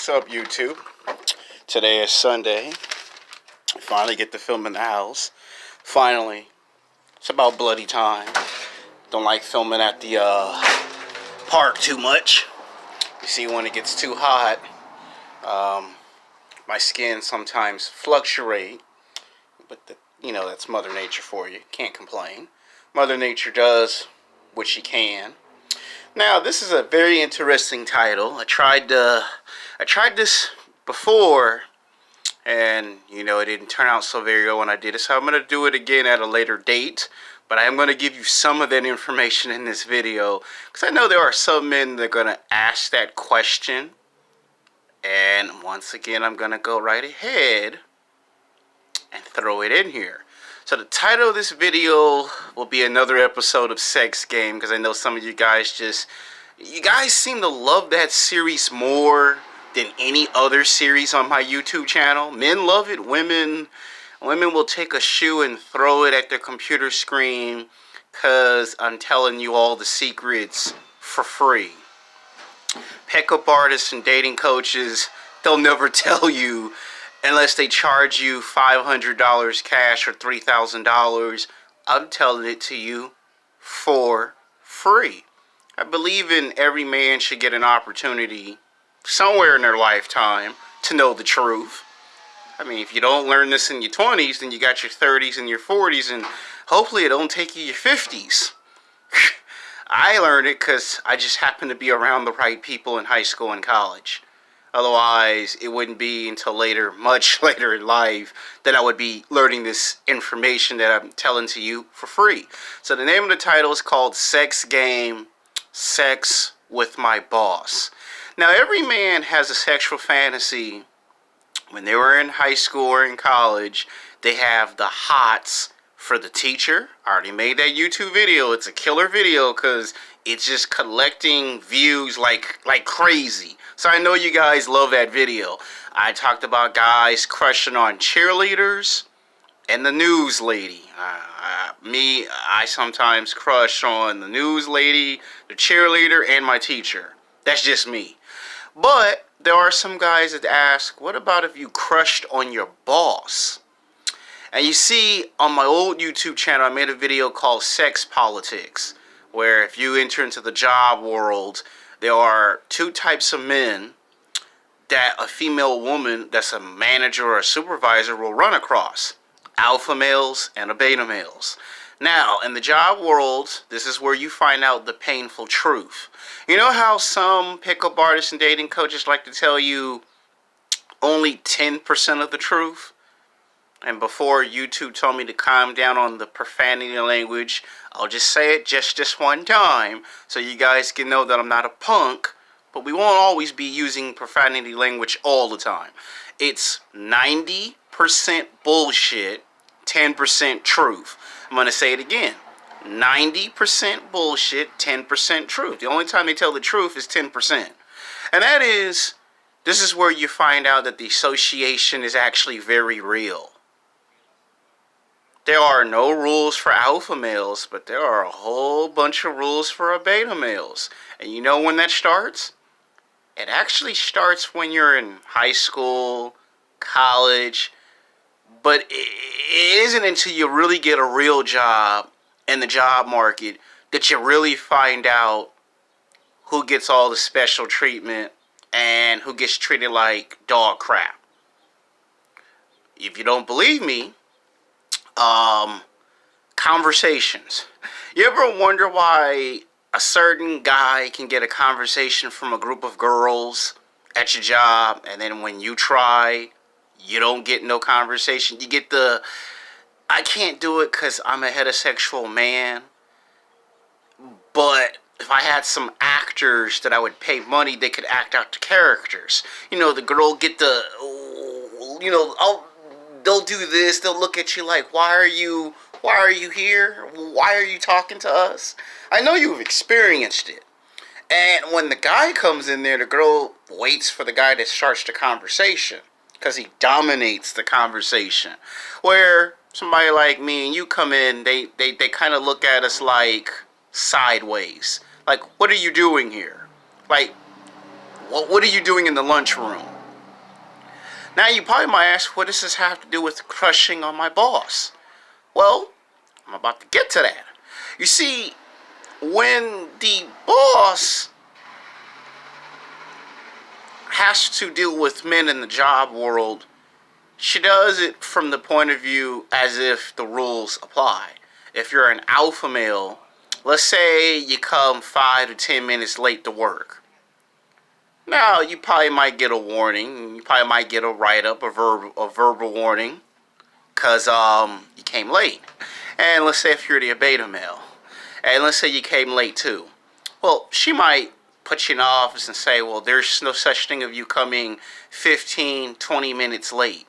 What's up, YouTube? Today is Sunday. I finally get to film in the house. Finally. It's about bloody time. Don't like filming at the park too much. You see, when it gets too hot, my skin sometimes fluctuate. But, that's Mother Nature for you. Can't complain. Mother Nature does what she can. Now, this is a very interesting title. I tried this before, and it didn't turn out so very well when I did it. So I'm going to do it again at a later date. But I am going to give you some of that information in this video, because I know there are some men that are going to ask that question. And once again, I'm going to go right ahead and throw it in here. So the title of this video will be another episode of Sex Game, because I know some of you guys seem to love that series more than any other series on my YouTube channel. Men love it. Women will take a shoe and throw it at their computer screen, because I'm telling you all the secrets for free. Pickup artists and dating coaches, they'll never tell you unless they charge you $500 cash or $3,000. I'm telling it to you for free. I believe in every man should get an opportunity somewhere in their lifetime to know the truth. I mean, if you don't learn this in your 20s, then you got your 30s and your 40s, and hopefully it don't take you your 50s. I learned it because I just happened to be around the right people in high school and college. Otherwise, it wouldn't be until later, much later in life, that I would be learning this information that I'm telling to you for free. So the name of the title is called Sex Game, Sex with My Boss. Now, every man has a sexual fantasy. When they were in high school or in college, they have the hots for the teacher. I already made that YouTube video. It's a killer video because it's just collecting views like crazy. So I know you guys love that video. I talked about guys crushing on cheerleaders and the news lady. I sometimes crush on the news lady, the cheerleader, and my teacher. That's just me. But there are some guys that ask, what about if you crushed on your boss? And you see, on my old YouTube channel, I made a video called Sex Politics, where if you enter into the job world, there are two types of men that a female woman that's a manager or a supervisor will run across. Alpha males and beta males. Now, in the job world, this is where you find out the painful truth. You know how some pickup artists and dating coaches like to tell you only 10% of the truth? And before YouTube told me to calm down on the profanity language, I'll just say it just one time so you guys can know that I'm not a punk, but we won't always be using profanity language all the time. It's 90% bullshit, 10% truth. I'm going to say it again. 90% bullshit, 10% truth. The only time they tell the truth is 10%. And this is where you find out that the association is actually very real. There are no rules for alpha males, but there are a whole bunch of rules for beta males. And you know when that starts? It actually starts when you're in high school, college, but it isn't until you really get a real job in the job market that you really find out who gets all the special treatment and who gets treated like dog crap. If you don't believe me, conversations. You ever wonder why a certain guy can get a conversation from a group of girls at your job, and then when you try, you don't get no conversation? You get I can't do it because I'm a heterosexual man, but if I had some actors that I would pay money, they could act out the characters. The girl get they'll do this, they'll look at you like, why are you here? Why are you talking to us? I know you've experienced it. And when the guy comes in there, the girl waits for the guy that starts the conversation, because he dominates the conversation. Where somebody like me and you come in, they kind of look at us like sideways. Like, what are you doing here? Like, What are you doing in the lunchroom? Now you probably might ask, what does this have to do with crushing on my boss? Well, I'm about to get to that. You see, when the boss has to deal with men in the job world, she does it from the point of view as if the rules apply. If you're an alpha male, let's say you come 5 to 10 minutes late to work. Now, you probably might get a warning. You probably might get a write-up, a verbal warning, because you came late. And let's say if you're the beta male, and let's say you came late too. Well, she might put you in the office and say, well, there's no such thing of you coming 15, 20 minutes late.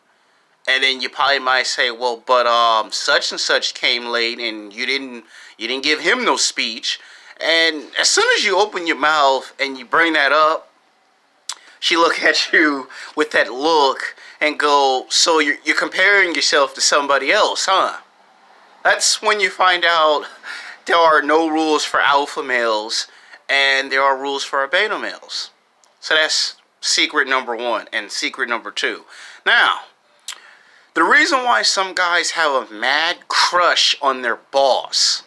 And then you probably might say, well, but such and such came late, and you didn't give him no speech. And as soon as you open your mouth and you bring that up, she look at you with that look and go, so you're comparing yourself to somebody else, huh? That's when you find out there are no rules for alpha males and there are rules for beta males. So that's secret number 1 and secret number 2. Now, the reason why some guys have a mad crush on their boss,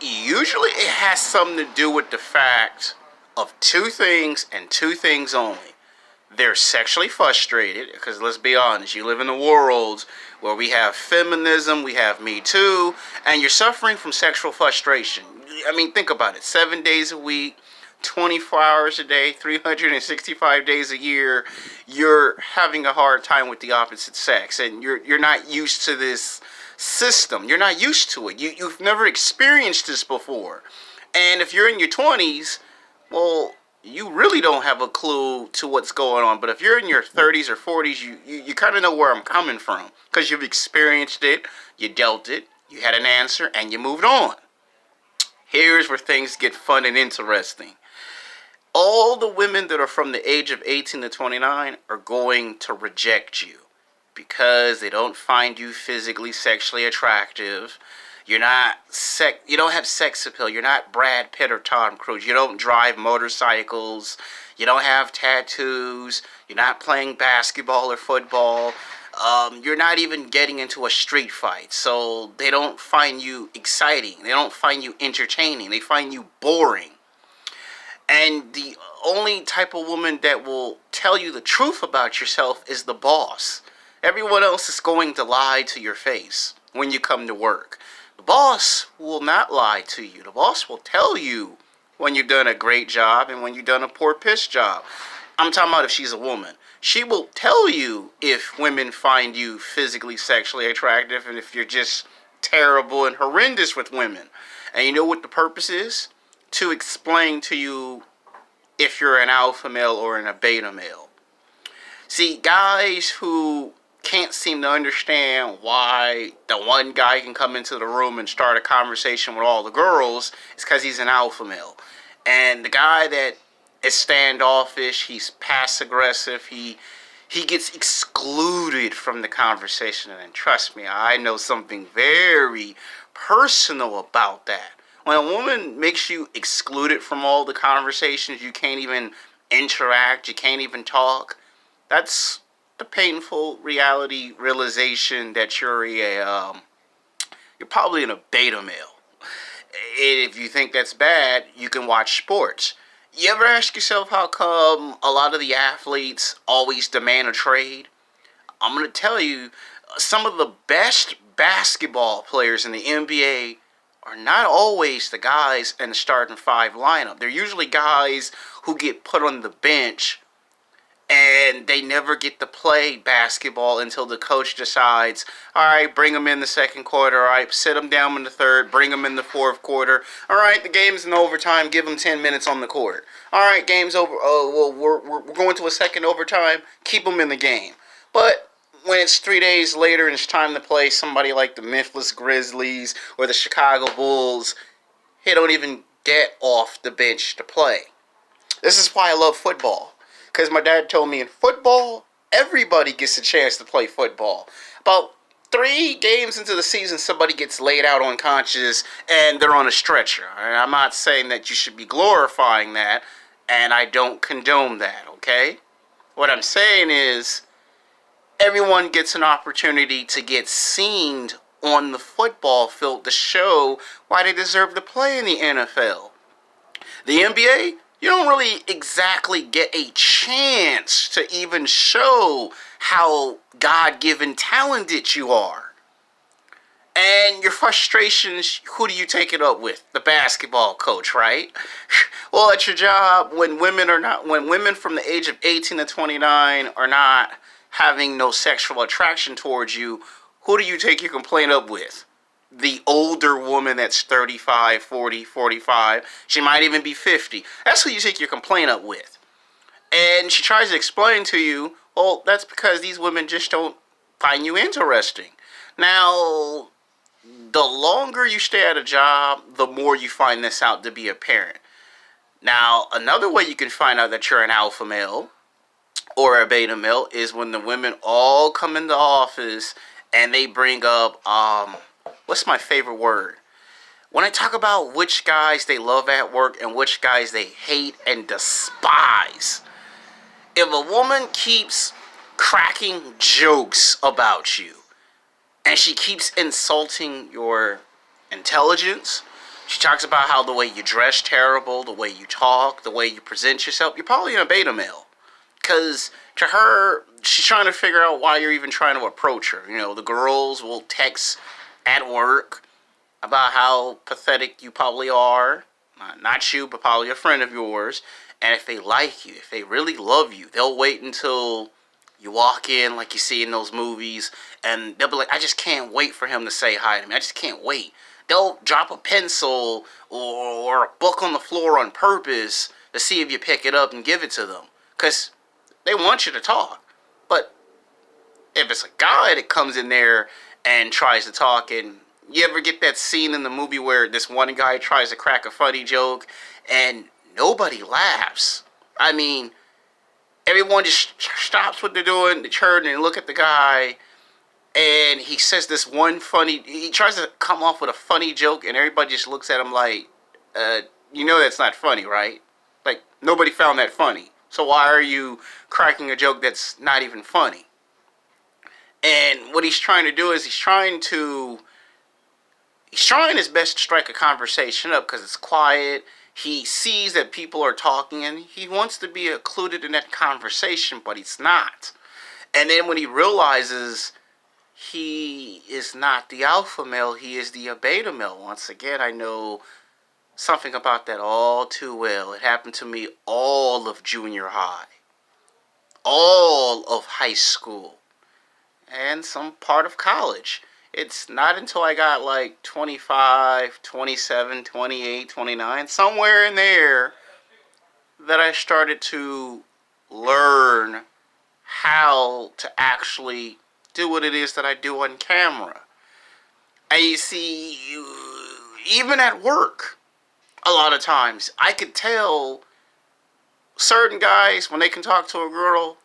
usually it has something to do with the fact of 2 things and 2 things only. They're sexually frustrated, because let's be honest, you live in a world where we have feminism, we have Me Too, and you're suffering from sexual frustration. I mean, think about it. 7 days a week, 24 hours a day, 365 days a year, you're having a hard time with the opposite sex, and you're not used to this system. You're not used to it. You've never experienced this before. And if you're in your 20s, well, you really don't have a clue to what's going on. But if you're in your 30s or 40s, you kind of know where I'm coming from, because you've experienced it, you dealt it, you had an answer, and you moved on. Here's where things get fun and interesting. All the women that are from the age of 18 to 29 are going to reject you because they don't find you physically, sexually attractive. You don't have sex appeal. You're not Brad Pitt or Tom Cruise. You don't drive motorcycles. You don't have tattoos. You're not playing basketball or football. You're not even getting into a street fight. So they don't find you exciting. They don't find you entertaining. They find you boring. And the only type of woman that will tell you the truth about yourself is the boss. Everyone else is going to lie to your face when you come to work. The boss will not lie to you. The boss will tell you when you've done a great job and when you've done a poor piss job. I'm talking about if she's a woman. She will tell you if women find you physically, sexually attractive, and if you're just terrible and horrendous with women. And you know what the purpose is? To explain to you if you're an alpha male or a beta male. See, guys who can't seem to understand why the one guy can come into the room and start a conversation with all the girls is because he's an alpha male. And the guy that is standoffish, he's passive aggressive, he gets excluded from the conversation. And trust me, I know something very personal about that. When a woman makes you excluded from all the conversations, you can't even interact, you can't even talk, that's the painful reality realization that you're probably in a beta male. If you think that's bad, you can watch sports. You ever ask yourself how come a lot of the athletes always demand a trade? I'm going to tell you, some of the best basketball players in the NBA are not always the guys in the starting 5 lineup. They're usually guys who get put on the bench and they never get to play basketball until the coach decides, all right, bring them in the second quarter, all right, sit them down in the third, bring them in the fourth quarter, all right, the game's in overtime, give them 10 minutes on the court. All right, game's over, oh, well, we're going to a second overtime, keep them in the game. But when it's 3 days later and it's time to play somebody like the Memphis Grizzlies or the Chicago Bulls, he don't even get off the bench to play. This is why I love football. Because my dad told me in football, everybody gets a chance to play football. About 3 games into the season, somebody gets laid out unconscious and they're on a stretcher. I'm not saying that you should be glorifying that. And I don't condone that, okay? What I'm saying is, everyone gets an opportunity to get seen on the football field to show why they deserve to play in the NFL. The NBA, you don't really exactly get a chance to even show how God-given talented you are. And your frustrations, who do you take it up with? The basketball coach, right? Well, at your job, when women from the age of 18 to 29 are not having no sexual attraction towards you, who do you take your complaint up with? The older woman that's 35, 40, 45. She might even be 50. That's who you take your complaint up with. And she tries to explain to you, well, that's because these women just don't find you interesting. Now, the longer you stay at a job, the more you find this out to be apparent. Now, another way you can find out that you're an alpha male or a beta male is when the women all come into office and they bring up, what's my favorite word? When I talk about which guys they love at work and which guys they hate and despise. If a woman keeps cracking jokes about you, and she keeps insulting your intelligence. She talks about how the way you dress terrible, the way you talk, the way you present yourself. You're probably a beta male. Because to her, she's trying to figure out why you're even trying to approach her. You know, the girls will text at work about how pathetic you probably are. Not you, but probably a friend of yours. And if they like you, if they really love you, they'll wait until you walk in like you see in those movies, and they'll be like, I just can't wait for him to say hi to me. I just can't wait. They'll drop a pencil or a book on the floor on purpose to see if you pick it up and give it to them. Because they want you to talk. But if it's a guy that comes in there and tries to talk, and you ever get that scene in the movie where this one guy tries to crack a funny joke and nobody laughs? I mean, everyone just stops what they're doing, they turn and look at the guy, and he says this one he tries to come off with a funny joke, and everybody just looks at him like, you know that's not funny, right? Like, nobody found that funny. So why are you cracking a joke that's not even funny? And what he's trying to do is he's trying his best to strike a conversation up because it's quiet. He sees that people are talking and he wants to be included in that conversation, but he's not. And then when he realizes he is not the alpha male, he is the beta male. Once again, I know something about that all too well. It happened to me all of junior high, all of high school, and some part of college. It's not until I got like 25, 27, 28, 29, somewhere in there, that I started to learn how to actually do what it is that I do on camera. And you see, even at work, a lot of times, I could tell certain guys, when they can talk to a girl,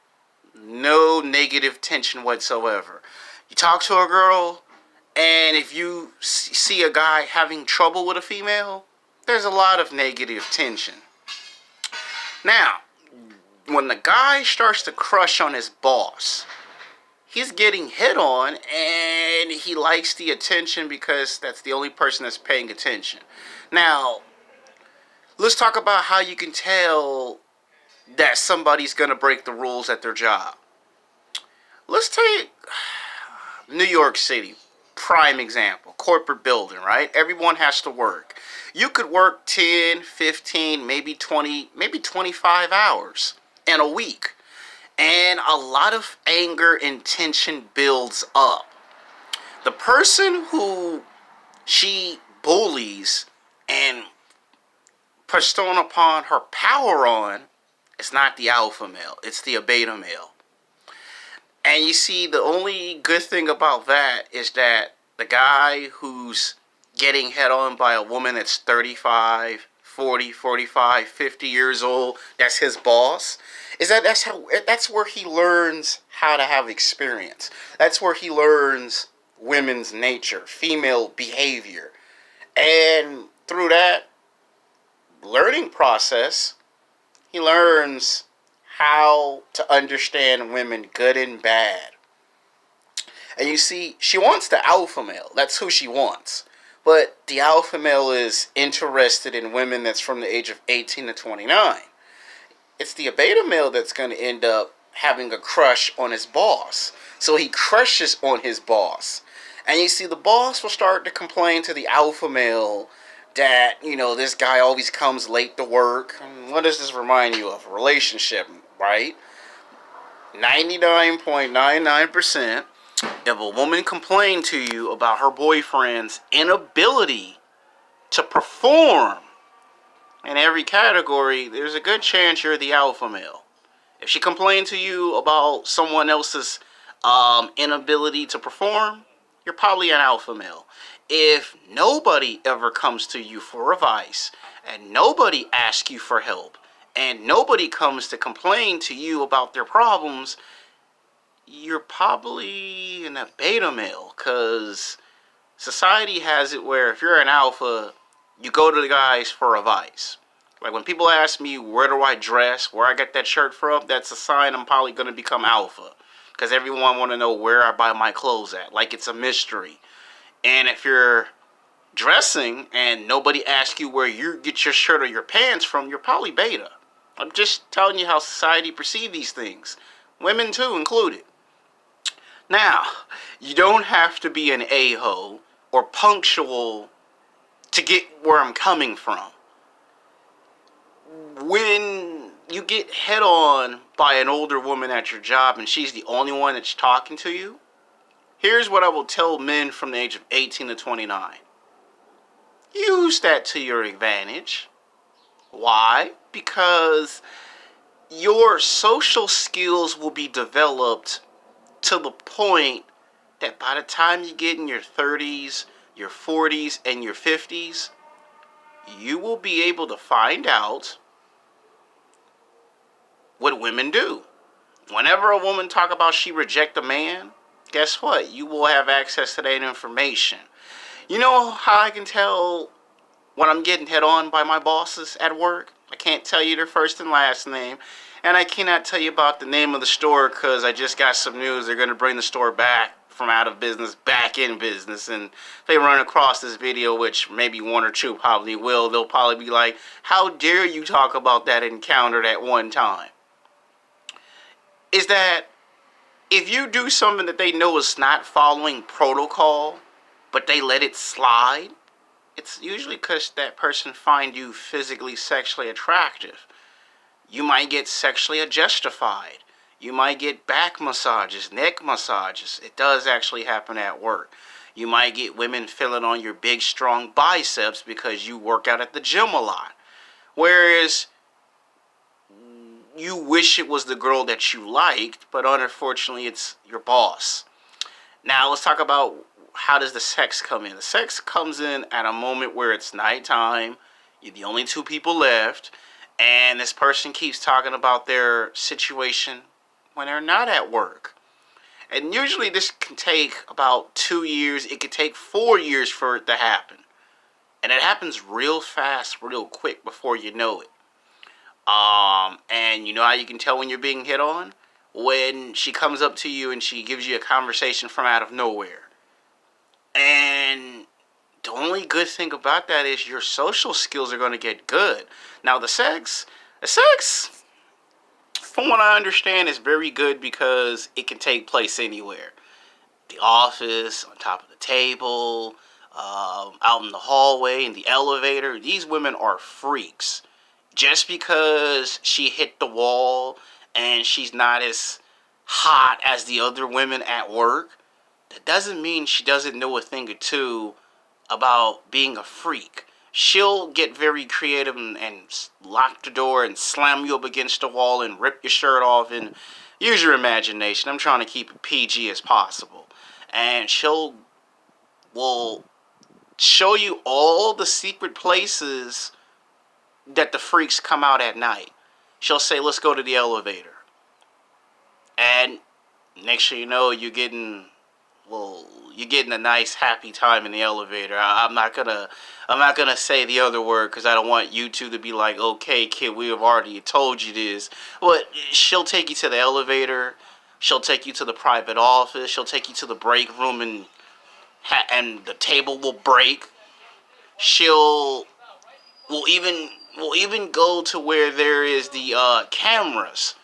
no negative tension whatsoever. You talk to a girl, and if you see a guy having trouble with a female, there's a lot of negative tension. Now, when the guy starts to crush on his boss, he's getting hit on, and he likes the attention because that's the only person that's paying attention. Now, let's talk about how you can tell that somebody's going to break the rules at their job. Let's take New York City. Prime example, corporate building, right? Everyone has to work. You could work 10, 15, maybe 20, maybe 25 hours in a week. And a lot of anger and tension builds up. The person who she bullies and bestows upon her power on is not the alpha male, it's the beta male. And you see, the only good thing about that is that the guy who's getting head on by a woman that's 35, 40, 45, 50 years old, that's his boss, that's where he learns how to have experience. That's where he learns women's nature, female behavior. And through that learning process, He learns how to understand women good and bad. And you see, she wants the alpha male. That's who she wants. But the alpha male is interested in women that's from the age of 18 to 29. It's the beta male that's going to end up having a crush on his boss. So he crushes on his boss. And you see, the boss will start to complain to the alpha male that, this guy always comes late to work. What does this remind you of? A relationship, right? 99.99% if a woman complained to you about her boyfriend's inability to perform in every category, there's a good chance you're the alpha male. If she complained to you about someone else's inability to perform, you're probably an alpha male. If nobody ever comes to you for advice, and nobody asks you for help, and nobody comes to complain to you about their problems, you're probably in a beta male, because society has it where if you're an alpha, you go to the guys for advice. Like when people ask me where do I dress, where I get that shirt from, that's a sign I'm probably going to become alpha. Because everyone want to know where I buy my clothes at. Like it's a mystery. And if you're dressing and nobody asks you where you get your shirt or your pants from, you're probably beta. I'm just telling you how society perceives these things. Women too included. Now, you don't have to be an a-hole or punctual to get where I'm coming from. When you get head on by an older woman at your job and she's the only one that's talking to you, here's what I will tell men from the age of 18 to 29. Use that to your advantage. Why? Because your social skills will be developed to the point that by the time you get in your 30s, your 40s, and your 50s, you will be able to find out what women do. Whenever a woman talk about she reject a man, guess what? You will have access to that information. You know how I can tell when I'm getting head on by my bosses at work? I can't tell you their first and last name. And I cannot tell you about the name of the store because I just got some news. They're going to bring the store back from out of business back in business. And if they run across this video, which maybe one or two probably will, they'll probably be like, how dare you talk about that encounter at one time? Is that if you do something that they know is not following protocol, but they let it slide, it's usually because that person find you physically, sexually attractive. You might get sexually justified. You might get back massages, neck massages. It does actually happen at work. You might get women feeling on your big, strong biceps because you work out at the gym a lot. Whereas you wish it was the girl that you liked, but unfortunately it's your boss. Now let's talk about how does the sex come in. The sex comes in at a moment where it's nighttime. You're the only two people left. And this person keeps talking about their situation when they're not at work. And usually this can take about 2 years. It could take 4 years for it to happen. And it happens real fast, real quick before you know it. And you know how you can tell when you're being hit on? When she comes up to you and she gives you a conversation from out of nowhere. And the only good thing about that is your social skills are going to get good. Now the sex, from what I understand, is very good because it can take place anywhere. The office, on top of the table, out in the hallway, in the elevator. These women are freaks. Just because she hit the wall and she's not as hot as the other women at work, that doesn't mean she doesn't know a thing or two about being a freak. She'll get very creative and lock the door and slam you up against the wall and rip your shirt off and use your imagination. I'm trying to keep it PG as possible. And will show you all the secret places that the freaks come out at night. She'll say, let's go to the elevator. And next thing you know, you're getting well, you're getting a nice happy time in the elevator. I'm not gonna say the other word because I don't want you two to be like, okay, kid, we have already told you this. But she'll take you to the elevator. She'll take you to the private office. She'll take you to the break room, and the table will break. She'll will even go to where there is the cameras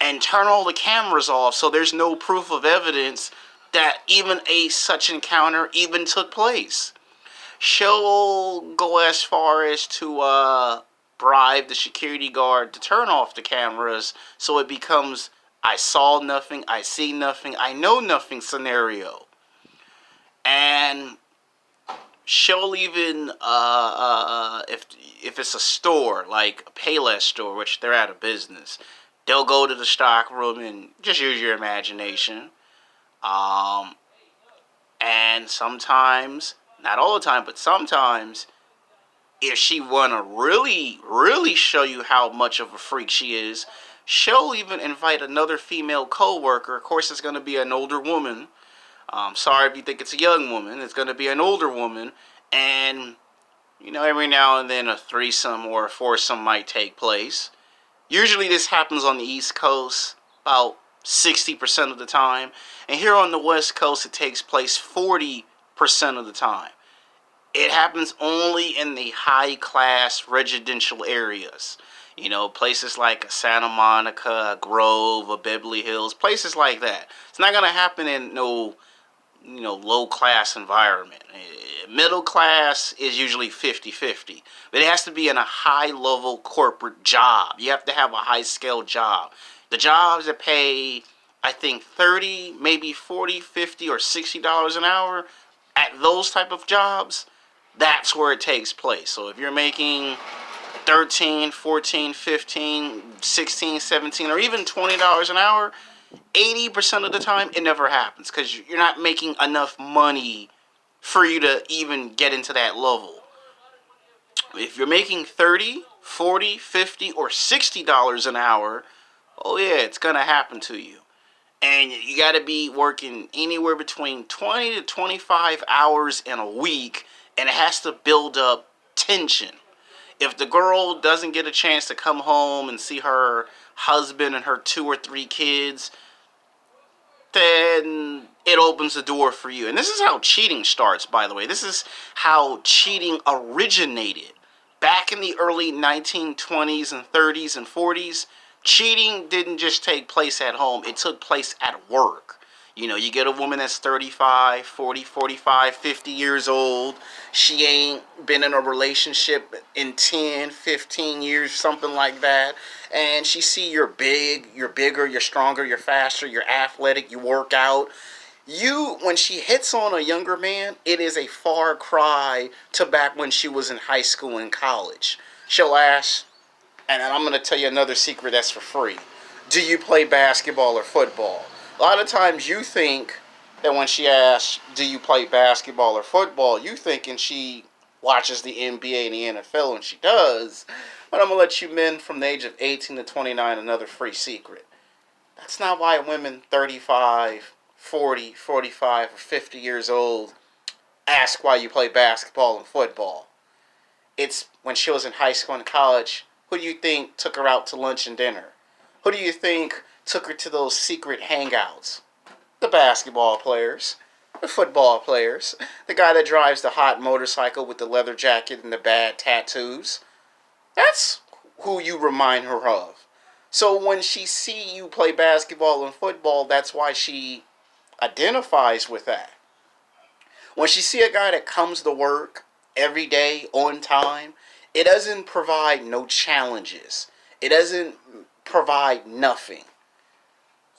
and turn all the cameras off so there's no proof of evidence that even a such encounter even took place. She'll go as far as to bribe the security guard to turn off the cameras so it becomes I saw nothing, I see nothing, I know nothing scenario. And she'll even if it's a store like a Payless store, which they're out of business, they'll go to the stock room and just use your imagination. Um, and sometimes, not all the time, but sometimes, if she wanna really, really show you how much of a freak she is, she'll even invite another female coworker. Of course, it's gonna be an older woman. Sorry if you think it's a young woman. It's gonna be an older woman, and every now and then a threesome or a foursome might take place. Usually this happens on the East Coast about 60% of the time. And here on the West Coast, it takes place 40% of the time. It happens only in the high-class residential areas. Places like Santa Monica, Grove, Beverly Hills, places like that. It's not going to happen in no low-class environment. Middle class is usually 50-50. But it has to be in a high-level corporate job. You have to have a high-scale job. The jobs that pay, I think, 30, maybe 40, 50, or $60 an hour, at those type of jobs, that's where it takes place. So if you're making 13, 14, 15, 16, 17, or even $20 an hour, 80% of the time, it never happens because you're not making enough money for you to even get into that level. If you're making 30, 40, 50, or $60 an hour, oh yeah, it's going to happen to you. And you got to be working anywhere between 20 to 25 hours in a week, and it has to build up tension. If the girl doesn't get a chance to come home and see her husband and her 2 or 3 kids, then it opens the door for you. And this is how cheating starts, by the way. This is how cheating originated. Back in the early 1920s and 30s and 40s, cheating didn't just take place at home. It took place at work. You get a woman that's 35, 40, 45, 50 years old. She ain't been in a relationship in 10, 15 years, something like that. And she see you're big, you're bigger, you're stronger, you're faster, you're athletic, you work out. When she hits on a younger man, it is a far cry to back when she was in high school and college. She'll ask, and I'm going to tell you another secret that's for free. Do you play basketball or football? A lot of times you think that when she asks, do you play basketball or football, you thinking she watches the NBA and the NFL, and she does. But I'm going to let you men from the age of 18 to 29 another free secret. That's not why women 35, 40, 45, or 50 years old ask why you play basketball and football. It's when she was in high school and college, who do you think took her out to lunch and dinner? Who do you think took her to those secret hangouts? The basketball players, the football players, the guy that drives the hot motorcycle with the leather jacket and the bad tattoos. That's who you remind her of. So when she see you play basketball and football, that's why she identifies with that. When she see a guy that comes to work every day on time, it doesn't provide no challenges. It doesn't provide nothing.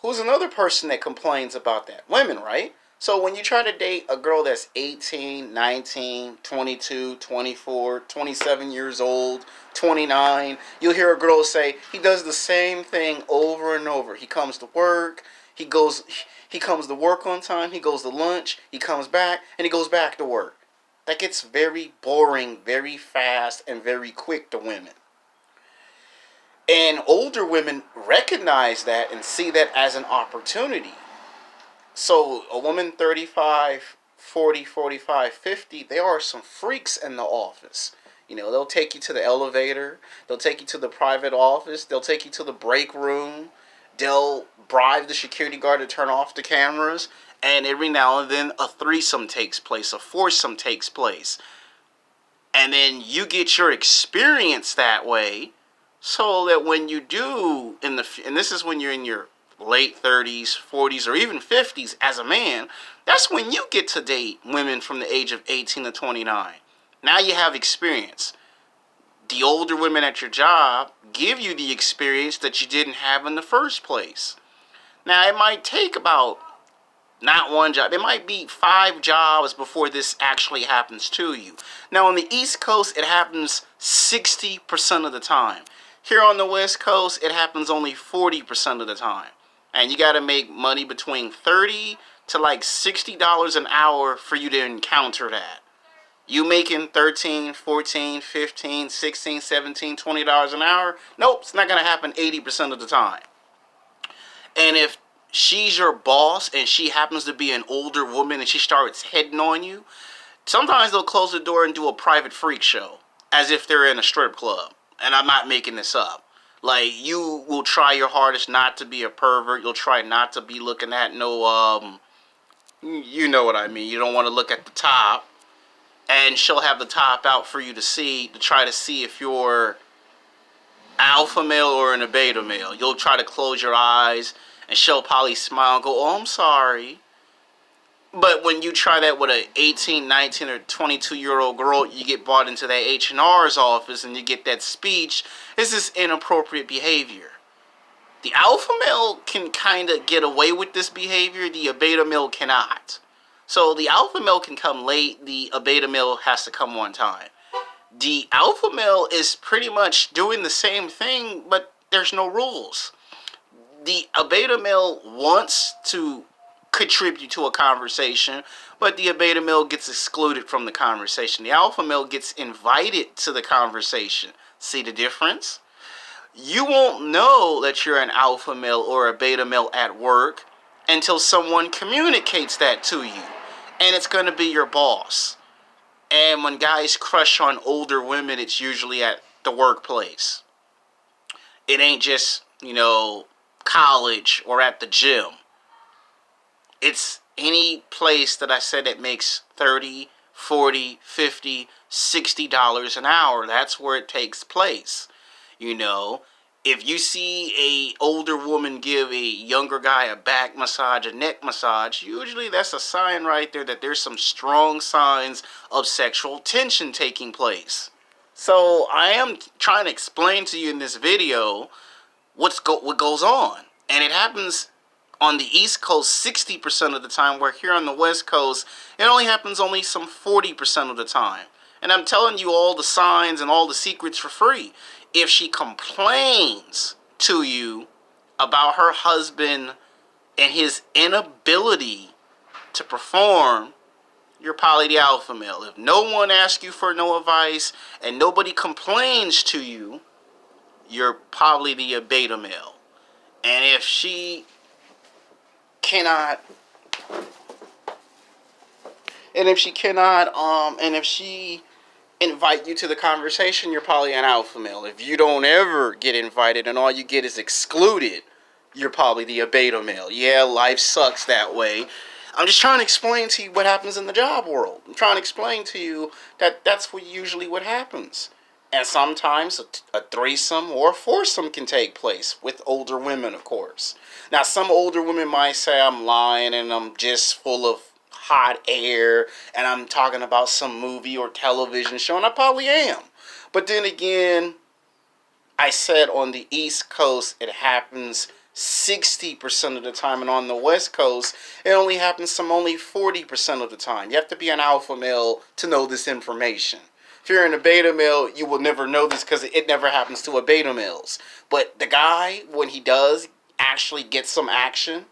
Who's another person that complains about that? Women, right? So when you try to date a girl that's 18, 19, 22, 24, 27 years old, 29, you'll hear a girl say, he does the same thing over and over. He comes to work, he comes to work on time, he goes to lunch, he comes back, and he goes back to work. That gets very boring, very fast, and very quick to women. And older women recognize that and see that as an opportunity. So a woman 35, 40, 45, 50, there are some freaks in the office. You know, they'll take you to the elevator, they'll take you to the private office, they'll take you to the break room, they'll bribe the security guard to turn off the cameras, and every now and then a threesome takes place, a foursome takes place. And then you get your experience that way, so that when you do, and this is when you're in your late 30s, 40s, or even 50s as a man, that's when you get to date women from the age of 18 to 29. Now you have experience. The older women at your job give you the experience that you didn't have in the first place. Now, it might take about not one job. It might be 5 jobs before this actually happens to you. Now, on the East Coast, it happens 60% of the time. Here on the West Coast, it happens only 40% of the time. And you got to make money between $30 to like $60 an hour for you to encounter that. You making $13, $14, $15, $16, $17, $20 an hour? Nope, it's not going to happen 80% of the time. And if she's your boss and she happens to be an older woman and she starts hitting on you, sometimes they'll close the door and do a private freak show as if they're in a strip club. And I'm not making this up. Like, you will try your hardest not to be a pervert. You'll try not to be looking at no, you know what I mean. You don't want to look at the top. And she'll have the top out for you to see, to try to see if you're alpha male or an beta male. You'll try to close your eyes, and she'll probably smile and go, "Oh, I'm sorry." But when you try that with a 18, 19, or 22-year-old girl, you get brought into that H&R's office and you get that speech. This is inappropriate behavior. The alpha male can kind of get away with this behavior. The beta male cannot. So the alpha male can come late. The beta male has to come on time. The alpha male is pretty much doing the same thing, but there's no rules. The beta male wants to contribute to a conversation, but the beta male gets excluded from the conversation. The alpha male gets invited to the conversation. See the difference? You won't know that you're an alpha male or a beta male at work until someone communicates that to you. And it's going to be your boss. And when guys crush on older women, it's usually at the workplace. It ain't just, college or at the gym. It's any place that I said that makes $30, $40, $50, $60 an hour. That's where it takes place. If you see a older woman give a younger guy a back massage, a neck massage, usually that's a sign right there that there's some strong signs of sexual tension taking place. So I am trying to explain to you in this video what goes on. And it happens on the East Coast 60% of the time, where here on the West Coast, it only happens only some 40% of the time. And I'm telling you all the signs and all the secrets for free. If she complains to you about her husband and his inability to perform, you're probably the alpha male. If no one asks you for no advice and nobody complains to you, you're probably the beta male. And if she cannot, and if she invite you to the conversation, you're probably an alpha male. If you don't ever get invited and all you get is excluded, you're probably the beta male. Yeah, life sucks that way. I'm just trying to explain to you what happens in the job world. I'm trying to explain to you that that's usually what happens. And sometimes a threesome or a foursome can take place with older women, of course. Now, some older women might say I'm lying and I'm just full of hot air and I'm talking about some movie or television show, and I probably am. But then again, I said on the East Coast it happens 60% of the time, and on the West Coast it only happens only 40% of the time. You have to be an alpha male to know this information. If you're in a beta male, you will never know this because it never happens to a beta males. But the guy, when he does actually get some action,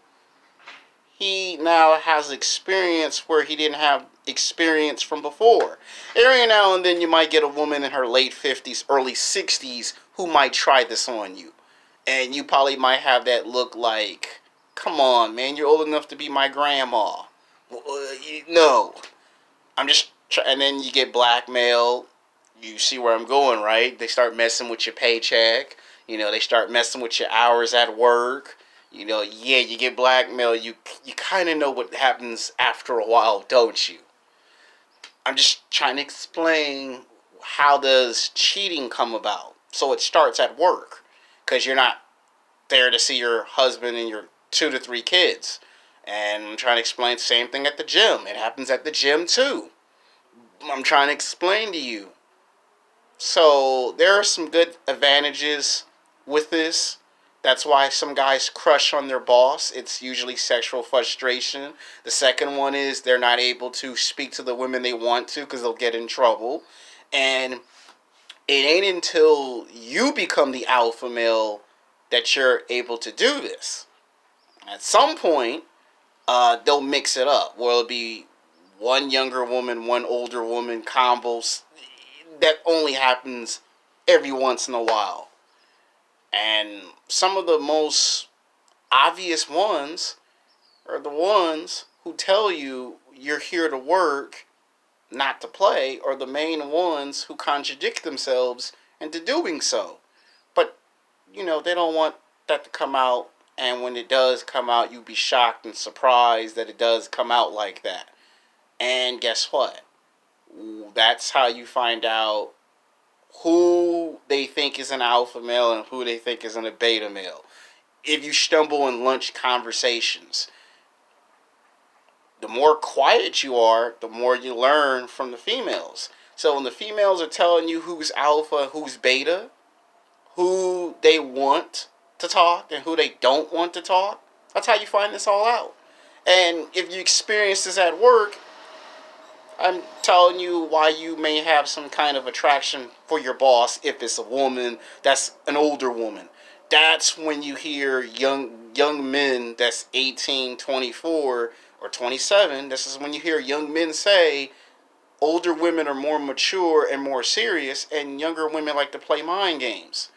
he now has experience where he didn't have experience from before. Every now and then you might get a woman in her late 50s, early 60s who might try this on you. And you probably might have that look like, come on, man, you're old enough to be my grandma. No, I'm just, and then you get blackmailed. You see where I'm going, right? They start messing with your paycheck. They start messing with your hours at work. Yeah, you get blackmailed. You kind of know what happens after a while, don't you? I'm just trying to explain how does cheating come about. So it starts at work because you're not there to see your husband and your 2 to 3 kids. And I'm trying to explain the same thing at the gym. It happens at the gym too. I'm trying to explain to you. So there are some good advantages with this. That's why some guys crush on their boss. It's usually sexual frustration. The second one is they're not able to speak to the women they want to because they'll get in trouble. And it ain't until you become the alpha male that you're able to do this. At some point, they'll mix it up. Where it'll be one younger woman, one older woman combos. That only happens every once in a while. And some of the most obvious ones are the ones who tell you you're here to work, not to play, or the main ones who contradict themselves into doing so. But, they don't want that to come out. And when it does come out, you'll be shocked and surprised that it does come out like that. And guess what? That's how you find out who they think is an alpha male and who they think is a beta male. If you stumble in lunch conversations, the more quiet you are, the more you learn from the females. So when the females are telling you who's alpha, who's beta, who they want to talk and who they don't want to talk, that's how you find this all out. And if you experience this at work, I'm telling you why you may have some kind of attraction for your boss if it's a woman that's an older woman. That's when you hear young men that's 18, 24, or 27. This is when you hear young men say older women are more mature and more serious, and younger women like to play mind games.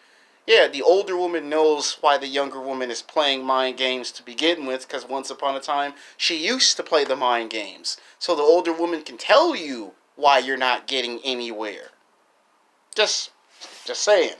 Yeah, the older woman knows why the younger woman is playing mind games to begin with, because once upon a time, she used to play the mind games. So the older woman can tell you why you're not getting anywhere. Just saying.